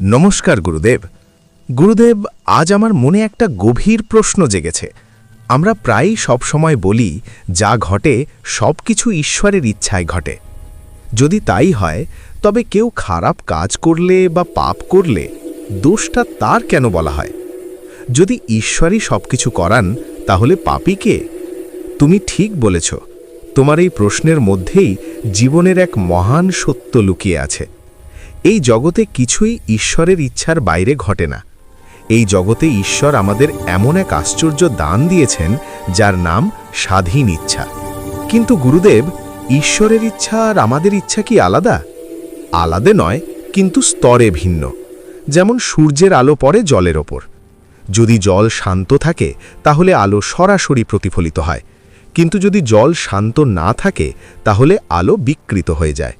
নমস্কার গুরুদেব। গুরুদেব, আজ আমার মনে একটা গভীর প্রশ্ন জেগেছে। আমরা প্রায়ই সবসময় বলি যা ঘটে সব কিছু ঈশ্বরের ইচ্ছায় ঘটে। যদি তাই হয়, তবে কেউ খারাপ কাজ করলে বা পাপ করলে দোষটা তার কেন বলা হয়? যদি ঈশ্বরই সবকিছু করান, তাহলে পাপী কে? তুমি ঠিক বলেছ। তোমার এই প্রশ্নের মধ্যেই জীবনের এক মহান সত্য লুকিয়ে আছে। এই জগতে কিছুই ঈশ্বরের ইচ্ছার বাইরে ঘটে না। এই জগতে ঈশ্বর আমাদের এমন এক আশ্চর্য দান দিয়েছেন, যার নাম স্বাধীন ইচ্ছা। কিন্তু গুরুদেব, ঈশ্বরের ইচ্ছা আর আমাদের ইচ্ছা কি আলাদা? আলাদা নয়, কিন্তু স্তরে ভিন্ন। যেমন সূর্যের আলো পড়ে জলের ওপর। যদি জল শান্ত থাকে, তাহলে আলো সরাসরি প্রতিফলিত হয়, কিন্তু যদি জল শান্ত না থাকে, তাহলে আলো বিকৃত হয়ে যায়।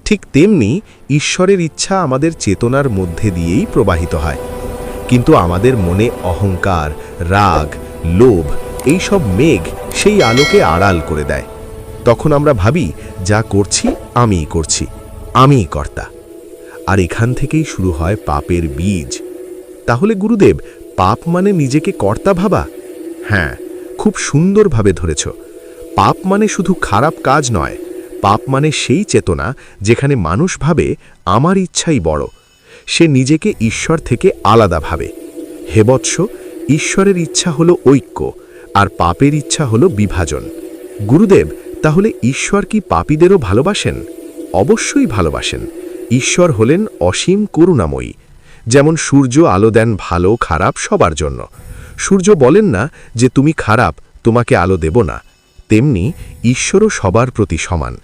ঠিক তেমনি ঈশ্বরের ইচ্ছা আমাদের চেতনার মধ্যে দিয়েই প্রবাহিত হয়। কিন্তু আমাদের মনে অহংকার, রাগ, লোভ, এই সব মেঘ সেই আলোকে আড়াল করে দেয়। তখন আমরা ভাবি, যা করছি আমিই করছি, আমিই কর্তা। আর এখান থেকেই শুরু হয় পাপের বীজ। তাহলে গুরুদেব, পাপ মানে নিজেকে কর্তা ভাবা? হ্যাঁ, খুব সুন্দরভাবে ধরেছ। পাপ মানে শুধু খারাপ কাজ নয়। পাপ মানে সেই চেতনা যেখানে মানুষ ভাবে আমার ইচ্ছাই বড়। সে নিজেকে ঈশ্বর থেকে আলাদা ভাবে। হে বৎস, ঈশ্বরের ইচ্ছা হলো ঐক্য, আর পাপের ইচ্ছা হলো বিভাজন। গুরুদেব, তাহলে ঈশ্বর কি পাপীদেরও ভালোবাসেন? অবশ্যই ভালোবাসেন। ঈশ্বর হলেন অসীম করুণাময়ী। যেমন সূর্য আলো দেন ভালো খারাপ সবার জন্য। সূর্য বলেন না যে তুমি খারাপ, তোমাকে আলো দেব না। তেমনি ঈশ্বরও সবার প্রতি সমান।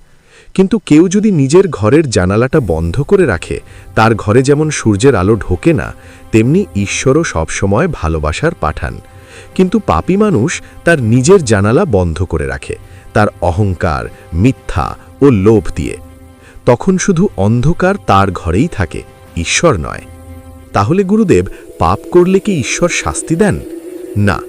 কিন্তু কেউ যদি নিজের ঘরের জানালাটা বন্ধ করে রাখে, তার ঘরে যেমন সূর্যের আলো ঢোকে না, তেমনি ঈশ্বরও সবসময় ভালোবাসার পাঠান। কিন্তু পাপী মানুষ তার নিজের জানালা বন্ধ করে রাখে, তার অহংকার, মিথ্যা ও লোভ দিয়ে। তখন শুধু অন্ধকার তার ঘরেই থাকে, ঈশ্বর নয়। তাহলে গুরুদেব, পাপ করলে কি ঈশ্বর শাস্তি দেন? না,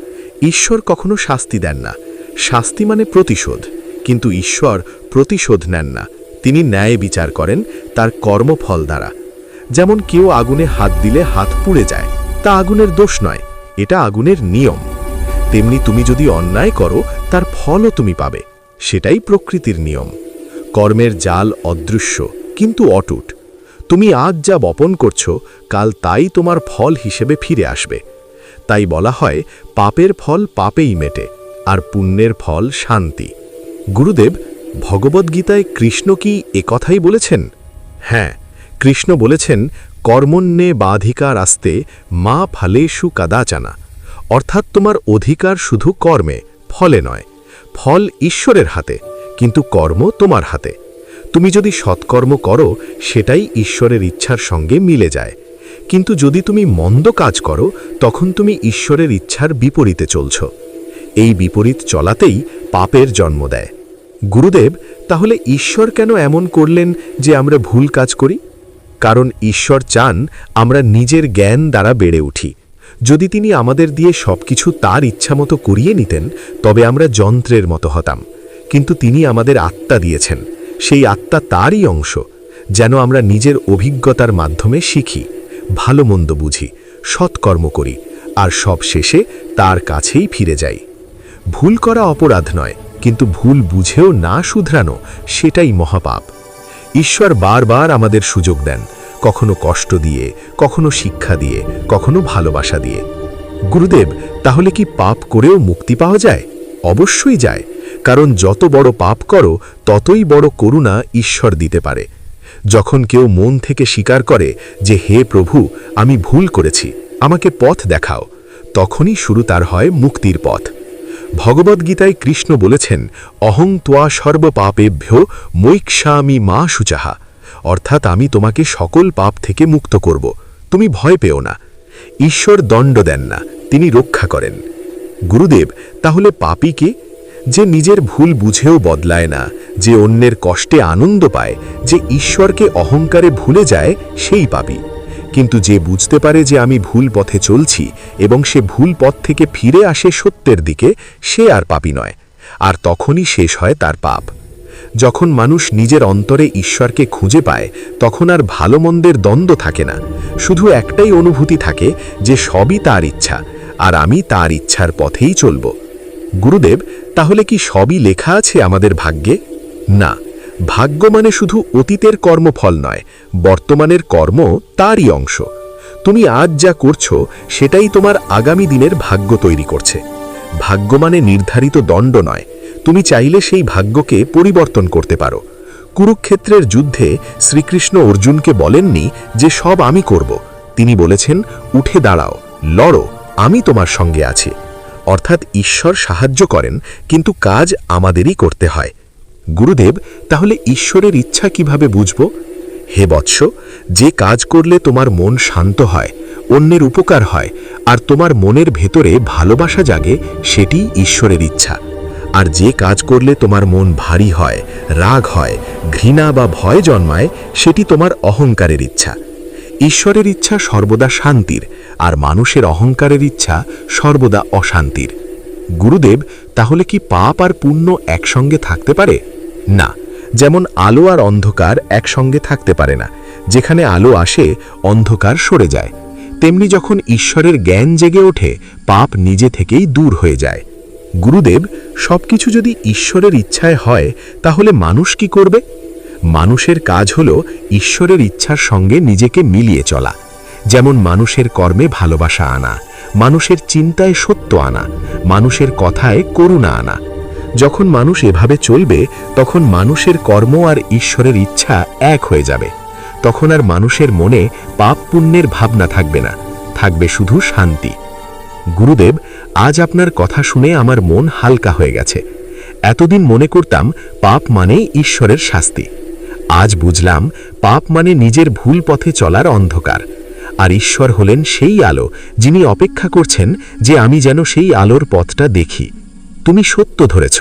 ঈশ্বর কখনো শাস্তি দেন না। শাস্তি মানে প্রতিশোধ। কিন্তু ঈশ্বর প্রতিশোধ নেন না। তিনি ন্যায় বিচার করেন তার কর্মফল দ্বারা। যেমন কেউ আগুনে হাত দিলে হাত পুড়ে যায়, তা আগুনের দোষ নয়, এটা আগুনের নিয়ম। তেমনি তুমি যদি অন্যায় করো, তার ফলও তুমি পাবে। সেটাই প্রকৃতির নিয়ম। কর্মের জাল অদৃশ্য, কিন্তু অটুট। তুমি আজ যা বপন করছো, কাল তাই তোমার ফল হিসেবে ফিরে আসবে। তাই বলা হয়, পাপের ফল পাপেই মেটে, আর পুণ্যের ফল শান্তি। গুরুদেব, ভগবদ্গীতায় কৃষ্ণ কি একথাই বলেছেন? হ্যাঁ, কৃষ্ণ বলেছেন, কর্মণ্যে বাধিকার আস্তে মা ফলেষু কদাচনা। অর্থাৎ তোমার অধিকার শুধু কর্মে, ফলে নয়। ফল ঈশ্বরের হাতে, কিন্তু কর্ম তোমার হাতে। তুমি যদি সৎকর্ম করো, সেটাই ঈশ্বরের ইচ্ছার সঙ্গে মিলে যায়। কিন্তু যদি তুমি মন্দ কাজ করো, তখন তুমি ঈশ্বরের ইচ্ছার বিপরীতে চলছ। এই বিপরীত চলাতেই পাপের জন্ম দেয়। গুরুদেব, তাহলে ঈশ্বর কেন এমন করলেন যে আমরা ভুল কাজ করি? কারণ ঈশ্বর চান আমরা নিজের জ্ঞান দ্বারা বেড়ে উঠি। যদি তিনি আমাদের দিয়ে সবকিছু তার ইচ্ছামতো করিয়ে নিতেন, তবে আমরা যন্ত্রের মতো হতাম। কিন্তু তিনি আমাদের আত্মা দিয়েছেন। সেই আত্মা তারই অংশ, যেন আমরা নিজের অভিজ্ঞতার মাধ্যমে শিখি, ভালো মন্দ বুঝি, সৎকর্ম করি, আর সব শেষে তার কাছেই ফিরে যাই। ভুল করা অপরাধ নয়, কিন্তু ভুল বুঝেও না শুধরানো, সেটাই মহাপাপ। ঈশ্বর বারবার আমাদের সুযোগ দেন, কখনো কষ্ট দিয়ে, কখনো শিক্ষা দিয়ে, কখনো ভালোবাসা দিয়ে। গুরুদেব, তাহলে কি পাপ করেও মুক্তি পাওয়া যায়? অবশ্যই যায়, কারণ যত বড় পাপ করো, ততই বড় করুণা ঈশ্বর দিতে পারে। যখন কেউ মন থেকে স্বীকার করে যে, হে প্রভু, আমি ভুল করেছি, আমাকে পথ দেখাও, তখনই শুরু তার হয় মুক্তির পথ। ভগবদ্গীতায় কৃষ্ণ বলেছেন, অহং ত্বা সর্বপাপেভ্য মৈক্ষামি মা শুচাহা। অর্থাৎ আমি তোমাকে সকল পাপ থেকে মুক্ত করব, তুমি ভয় পেও না। ঈশ্বর দণ্ড দেন না, তিনি রক্ষা করেন। গুরুদেব, তাহলে পাপী কে? যে নিজের ভুল বুঝেও বদলায় না, যে অন্যের কষ্টে আনন্দ পায়, যে ঈশ্বরকে অহংকারে ভুলে যায়, সেই পাপী। কিন্তু যে বুঝতে পারে যে আমি ভুল পথে চলছি এবং সে ভুল পথ থেকে ফিরে আসে সত্যের দিকে, সে আর পাপী নয়। আর তখনই শেষ হয় তার পাপ। যখন মানুষ নিজের অন্তরে ঈশ্বরকে খুঁজে পায় তখন আর ভালো মন্দের দ্বন্দ্ব থাকে না, শুধু একটাই অনুভূতি থাকে যে সবই তার ইচ্ছা, আর আমি তার ইচ্ছার পথেই চলব। গুরুদেব, তাহলে কি সবই লেখা আছে আমাদের ভাগ্যে? না, ভাগ্য মানে শুধু অতীতের কর্মফল নয়, বর্তমানের কর্ম তারই অংশ। তুমি আজ যা করছো সেটাই তোমার আগামী দিনের ভাগ্য তৈরি করছে। ভাগ্য মানে নির্ধারিত দণ্ড নয়, তুমি চাইলে সেই ভাগ্যকে পরিবর্তন করতে পারো। কুরুক্ষেত্রের যুদ্ধে শ্রীকৃষ্ণ অর্জুনকে বলেননি যে সব আমি করব, তিনি বলেছেন উঠে দাঁড়াও, লড়ো, আমি তোমার সঙ্গে আছি। অর্থাৎ ঈশ্বর সাহায্য করেন, কিন্তু কাজ আমাদেরই করতে হয়। গুরুদেব, তাহলে ঈশ্বরের ইচ্ছা কিভাবে বুঝব? হে বৎস, যে কাজ করলে তোমার মন শান্ত হয়, অন্যের উপকার হয়, আর তোমার মনের ভেতরে ভালোবাসা জাগে, সেটি ঈশ্বরের ইচ্ছা। আর যে কাজ করলে তোমার মন ভারী হয়, রাগ হয়, ঘৃণা বা ভয় জন্মায়, সেটি তোমার অহংকারের ইচ্ছা। ঈশ্বরের ইচ্ছা সর্বদা শান্তির, আর মানুষের অহংকারের ইচ্ছা সর্বদা অশান্তির। গুরুদেব, তাহলে কি পাপ আর পুণ্য একসঙ্গে থাকতে পারে? না, যেমন আলো আর অন্ধকার একসঙ্গে থাকতে পারে না। যেখানে আলো আসে, অন্ধকার সরে যায়। তেমনি যখন ঈশ্বরের জ্ঞান জেগে ওঠে, পাপ নিজে থেকেই দূর হয়ে যায়। গুরুদেব, সবকিছু যদি ঈশ্বরের ইচ্ছায় হয়, তাহলে মানুষ কি করবে? মানুষের কাজ হল ঈশ্বরের ইচ্ছার সঙ্গে নিজেকে মিলিয়ে চলা। যেমন মানুষের কর্মে ভালোবাসা আনা, মানুষের চিন্তায় সত্য আনা, মানুষের কথায় করুণা আনা। যখন মানুষ এভাবে চলবে, তখন মানুষের কর্ম আর ঈশ্বরের ইচ্ছা এক হয়ে যাবে। তখন আর মানুষের মনে পাপ পুণ্যের ভাবনা থাকবে না, থাকবে শুধু শান্তি। গুরুদেব, আজ আপনার কথা শুনে আমার মন হালকা হয়ে গেছে। এতদিন মনে করতাম পাপ মানেই ঈশ্বরের শাস্তি। আজ বুঝলাম পাপ মানে নিজের ভুল পথে চলার অন্ধকার, আর ঈশ্বর হলেন সেই আলো যিনি অপেক্ষা করছেন যে আমি যেন সেই আলোর পথটা দেখি। তুমি সত্য ধরেছ।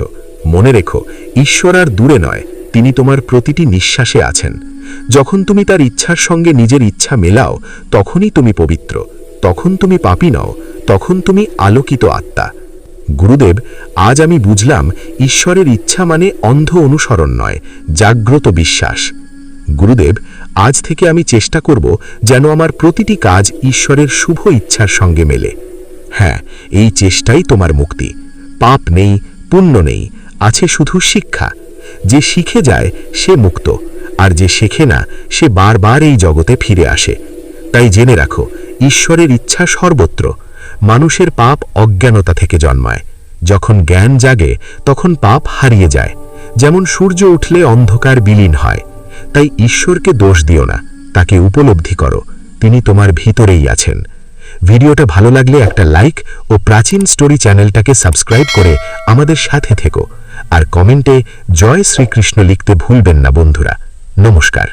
মনে রেখো, ঈশ্বর আর দূরে নয়, তিনি তোমার প্রতিটি নিঃশ্বাসে আছেন। যখন তুমি তার ইচ্ছার সঙ্গে নিজের ইচ্ছা মেলাও, তখনই তুমি পবিত্র, তখন তুমি পাপী নও, তখন তুমি আলোকিত আত্মা। গুরুদেব, আজ আমি বুঝলাম ঈশ্বরের ইচ্ছা মানে অন্ধ অনুসরণ নয়, জাগ্রত বিশ্বাস। গুরুদেব, আজ থেকে আমি চেষ্টা করব যেন আমার প্রতিটি কাজ ঈশ্বরের শুভ ইচ্ছার সঙ্গে মেলে। হ্যাঁ, এই চেষ্টাই তোমার মুক্তি। পাপ নেই, পুণ্য নেই, আছে শুধু শিক্ষা। যে শিখে যায় সে মুক্ত, আর যে শেখে না সে বারবার এই জগতে ফিরে আসে। তাই জেনে রাখো, ঈশ্বরের ইচ্ছা সর্বত্র। মানুষের পাপ অজ্ঞানতা থেকে জন্মায়। যখন জ্ঞান জাগে, তখন পাপ হারিয়ে যায়। যেমন সূর্য উঠলে অন্ধকার বিলীন হয়। তাই ঈশ্বরকে দোষ দিও না, তাকে উপলব্ধি করো, তিনি তোমার ভিতরেই আছেন। ভিডিওটা ভালো লাগলে একটা লাইক ও প্রাচীন স্টোরি চ্যানেলটাকে সাবস্ক্রাইব করে আমাদের সাথে থেকো। আর কমেন্টে জয় শ্রীকৃষ্ণ লিখতে ভুলবেন না বন্ধুরা। নমস্কার।